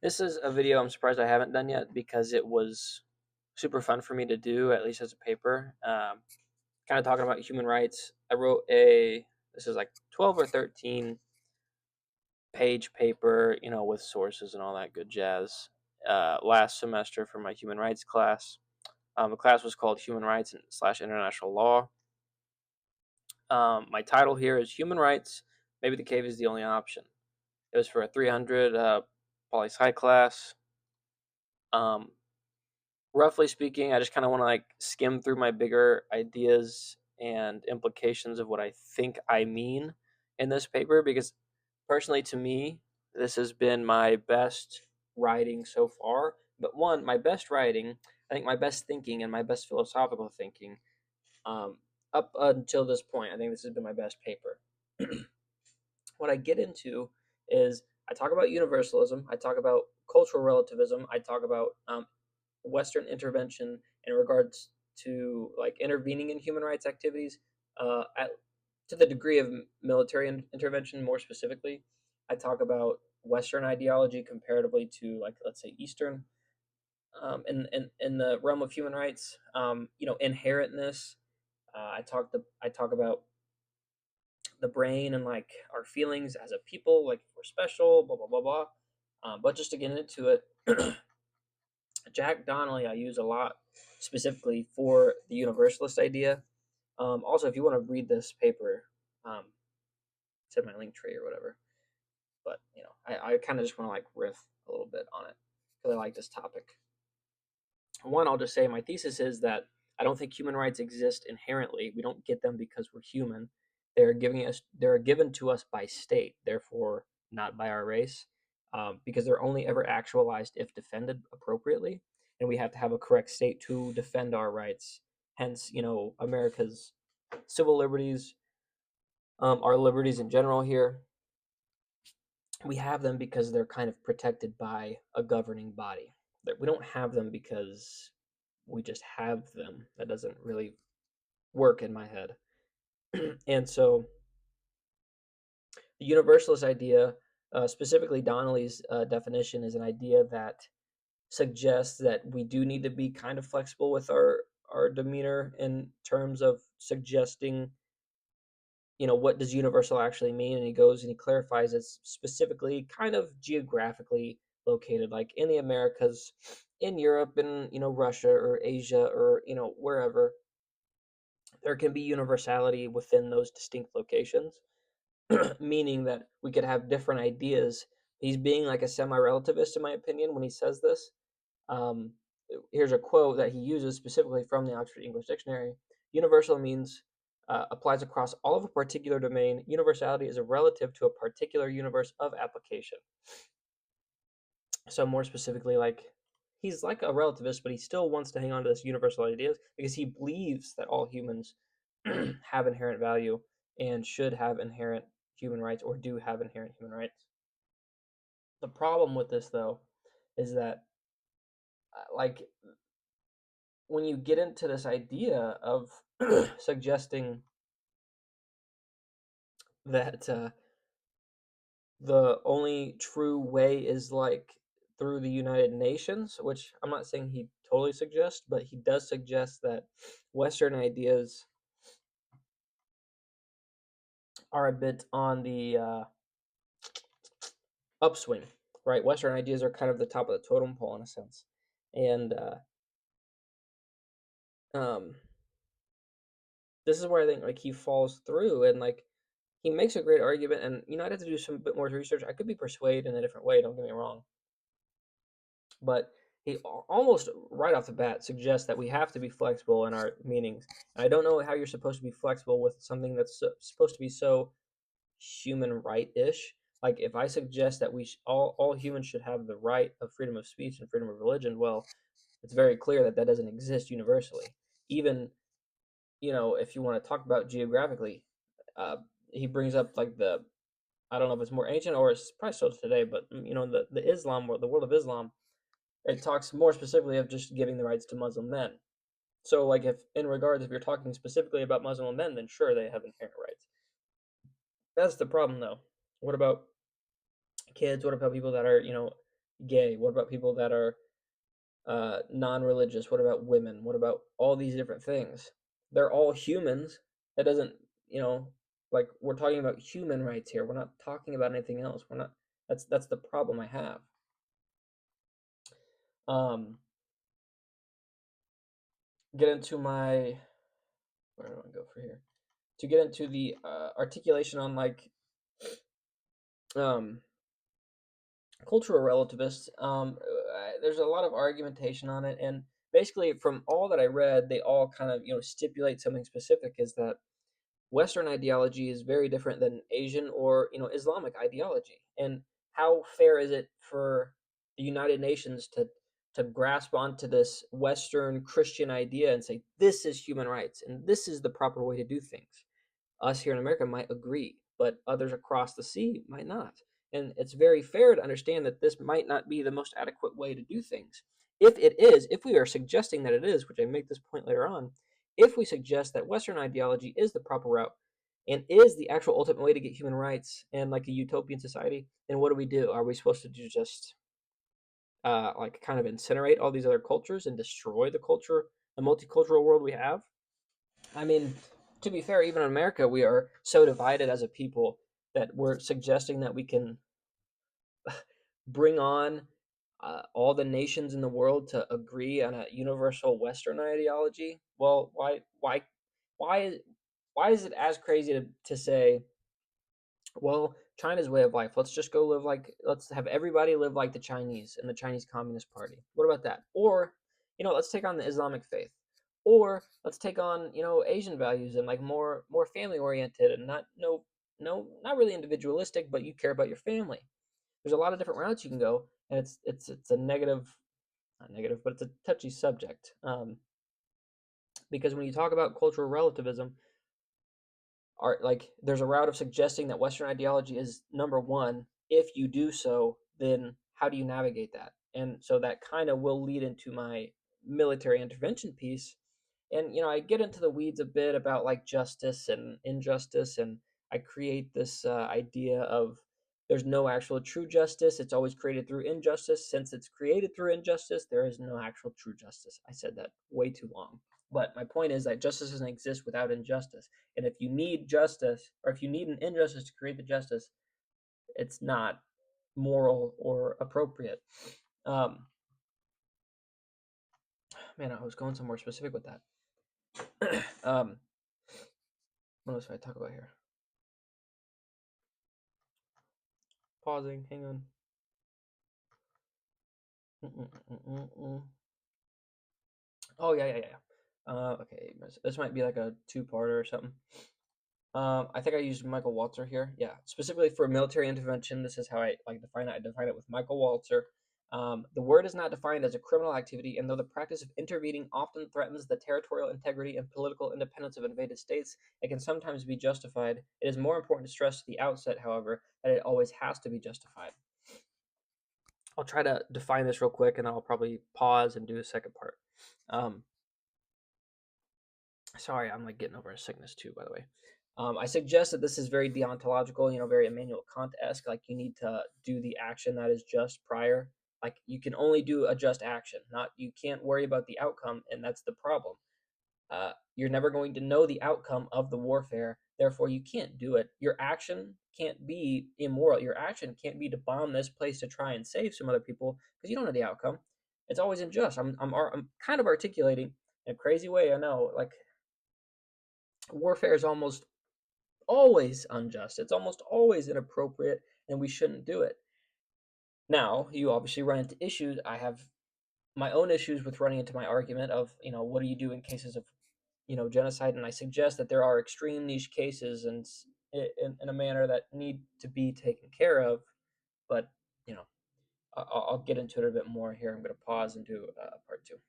This is a video I'm surprised I haven't done yet because it was super fun for me to do, at least as a paper. Kind of talking about human rights. This is like 12 or 13 page paper, with sources and all that good jazz. Last semester for my human rights class. The class was called Human Rights slash International Law. My title here is Human Rights. Maybe the cave is the only option. It was for a 300 poli sci class. Um, Roughly speaking, I just kind of want to like skim through my bigger ideas and implications of what I think I mean in this paper because personally to me, this has been my best writing so far. But one, my best writing, I think my best thinking and my best philosophical thinking um, up until this point. I think this has been my best paper. What I get into is I talk about universalism, I talk about cultural relativism, I talk about Western intervention in regards to like intervening in human rights activities to the degree of military intervention. More specifically, I talk about Western ideology comparatively to like let's say Eastern. In the realm of human rights, inherentness. I talk about the brain and like our feelings as a people, like if we're special, blah blah blah blah. But just to get into it, Jack Donnelly I use a lot specifically for the universalist idea. Also, if you want to read this paper, um, it's in my link tree or whatever. But I kind of just want to like riff a little bit on it because I like this topic. One, I'll just say my thesis is that I don't think human rights exist inherently. We don't get them because we're human. They're given to us by state, therefore not by our race, because they're only ever actualized if defended appropriately, and we have to have a correct state to defend our rights. Hence, America's civil liberties, our liberties in general here. We have them because they're kind of protected by a governing body. We don't have them because we just have them. That doesn't really work in my head. And so the universalist idea, specifically Donnelly's definition, is an idea that suggests that we do need to be kind of flexible with our demeanor in terms of suggesting, what does universal actually mean? And he goes and he clarifies it's specifically kind of geographically located, like in the Americas, in Europe, in Russia or Asia or wherever. There can be universality within those distinct locations, meaning that we could have different ideas. He's being like a semi-relativist, in my opinion, when he says this. Um, Here's a quote that he uses specifically from the Oxford English Dictionary. Universal means applies across all of a particular domain. Universality is a relative to a particular universe of application. So more specifically, like he's like a relativist, but he still wants to hang on to this universal ideas because he believes that all humans have inherent value and should have inherent human rights or do have inherent human rights. The problem with this, though, is that like when you get into this idea of suggesting that the only true way is like through the United Nations, which I'm not saying he totally suggests, but he does suggest that Western ideas are a bit on the upswing, right? Western ideas are kind of the top of the totem pole in a sense, and um, this is where I think like he falls through, and like he makes a great argument, and I'd have to do some bit more research. I could be persuaded in a different way. Don't get me wrong, but he almost right off the bat suggests that we have to be flexible in our meanings. And I don't know how you're supposed to be flexible with something that's supposed to be so human right-ish. Like if I suggest that all humans should have the right of freedom of speech and freedom of religion, well, it's very clear that that doesn't exist universally. Even if you want to talk about geographically, uh, he brings up like the I don't know if it's more ancient or it's probably still today, but the Islam or the world of Islam, it talks more specifically of just giving the rights to Muslim men. So, like, if you're talking specifically about Muslim men, then sure they have inherent rights. That's the problem, though. What about kids? What about people that are gay? What about people that are non-religious? What about women? What about all these different things? They're all humans. That doesn't, you know, like we're talking about human rights here. We're not talking about anything else. We're not. That's the problem I have. Um, get into my where do I want to go for here? To get into the articulation on like um cultural relativists. There's a lot of argumentation on it, and basically, from all that I read, they all kind of stipulate something specific: is that Western ideology is very different than Asian or Islamic ideology. And how fair is it for the United Nations to grasp onto this Western Christian idea and say this is human rights and this is the proper way to do things? Us here in America might agree, but others across the sea might not. And it's very fair to understand that this might not be the most adequate way to do things. If it is, if we are suggesting that it is, which I make this point later on, if we suggest that Western ideology is the proper route and is the actual ultimate way to get human rights and like a utopian society, then what do? Are we supposed to do just like kind of incinerate all these other cultures and destroy the culture, the multicultural world we have? I mean, to be fair, even in America, we are so divided as a people that we're suggesting that we can bring on all the nations in the world to agree on a universal Western ideology. Well, why is why is it as crazy to say, well, China's way of life? Let's just go live like let's have everybody live like the Chinese and the Chinese Communist Party. What about that? Or, let's take on the Islamic faith. Or let's take on, Asian values and like more family oriented and not really individualistic, but you care about your family. There's a lot of different routes you can go, and it's a negative, not negative, but it's a touchy subject. Because when you talk about cultural relativism, there's a route of suggesting that Western ideology is number one. If you do so, then how do you navigate that? And so that kind of will lead into my military intervention piece. And I get into the weeds a bit about like justice and injustice, and I create this idea of there's no actual true justice. It's always created through injustice. Since it's created through injustice, there is no actual true justice. I said that way too long. But my point is that justice doesn't exist without injustice. And if you need justice, or if you need an injustice to create the justice, it's not moral or appropriate. Um, Man, I was going somewhere specific with that. What else do I talk about here? Pausing, hang on. Mm-mm-mm-mm-mm. Oh, yeah. Okay, this might be like a two-parter or something. I think I used Michael Walzer here. Yeah, specifically for military intervention, this is how I like define it. I define it with Michael Walzer. The word is not defined as a criminal activity, and though the practice of intervening often threatens the territorial integrity and political independence of invaded states, it can sometimes be justified. It is more important to stress at the outset, however, that it always has to be justified. I'll try to define this real quick, and I'll probably pause and do a second part. Um, Sorry, I'm like getting over a sickness too, by the way. I suggest that this is very deontological, very Immanuel Kant-esque. Like you need to do the action that is just prior. Like you can only do a just action, not you can't worry about the outcome, and that's the problem. You're never going to know the outcome of the warfare, therefore you can't do it. Your action can't be immoral. Your action can't be to bomb this place to try and save some other people because you don't know the outcome. It's always unjust. I'm kind of articulating in a crazy way. I know, like warfare is almost always unjust. It's almost always inappropriate, and we shouldn't do it. Now, you obviously run into issues. I have my own issues with running into my argument of, what do you do in cases of, genocide? And I suggest that there are extreme niche cases and in a manner that need to be taken care of. But, I'll get into it a bit more here. I'm going to pause and do part two.